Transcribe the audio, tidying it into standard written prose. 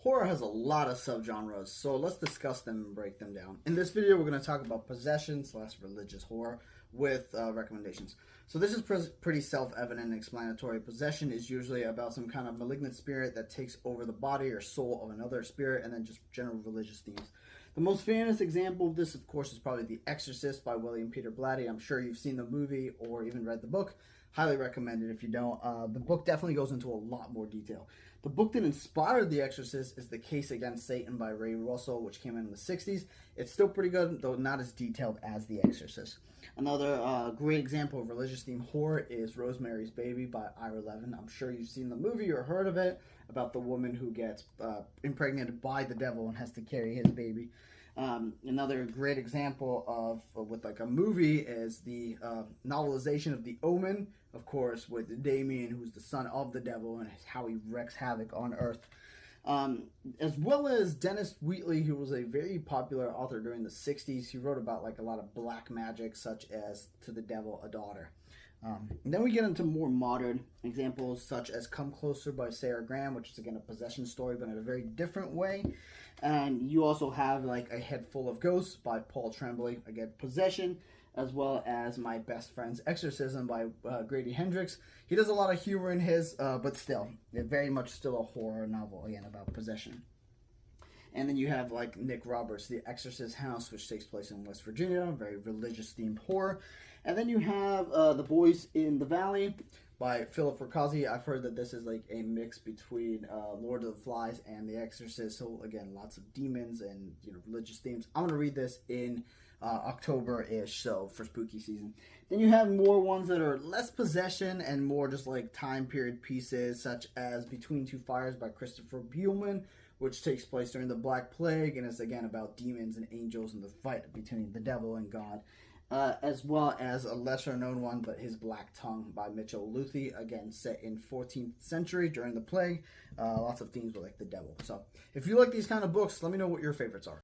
Horror has a lot of subgenres, so let's discuss them and break them down. In this video, we're going to talk about possession / religious horror with recommendations. So this is pretty self-evident and explanatory. Possession is usually about some kind of malignant spirit that takes over the body or soul of another spirit, and then just general religious themes. The most famous example of this, of course, is probably The Exorcist by William Peter Blatty. I'm sure you've seen the movie or even read the book. Highly recommend it if you don't. The book definitely goes into a lot more detail. The book that inspired The Exorcist is The Case Against Satan by Ray Russell, which came in the 60s. It's still pretty good, though not as detailed as The Exorcist. Another great example of religious themed horror is Rosemary's Baby by Ira Levin. I'm sure you've seen the movie or heard of it, about the woman who gets impregnated by the devil and has to carry his baby. Another great example with like a movie is the novelization of The Omen, of course, with Damien, who's the son of the devil, and how he wreaks havoc on Earth. As well as Dennis Wheatley, who was a very popular author during the 60s. He wrote about like a lot of black magic, such as To the Devil, a Daughter. And then we get into more modern examples, such as Come Closer by Sarah Graham, which is again a possession story, but in a very different way. And you also have like A Head Full of Ghosts by Paul Tremblay, again possession, as well as My Best Friend's Exorcism by Grady Hendrix. He does a lot of humor in his, but still, very much still a horror novel, again, about possession. And then you have like Nick Roberts' The Exorcist House, which takes place in West Virginia, very religious themed horror. And then you have The Boys in the Valley by Philip Fracassi. I've heard that this is like a mix between Lord of the Flies and The Exorcist. So again, lots of demons and religious themes. I'm gonna read this in October-ish, so for spooky season. Then you have more ones that are less possession and more just like time period pieces, such as Between Two Fires by Christopher Buehlman, which takes place during the Black Plague and is again about demons and angels and the fight between the devil and God. As well as a lesser known one, but His Black Tongue by Mitchell Luthi, again set in 14th century during the plague. Lots of themes with like the devil. So if you like these kind of books, let me know what your favorites are.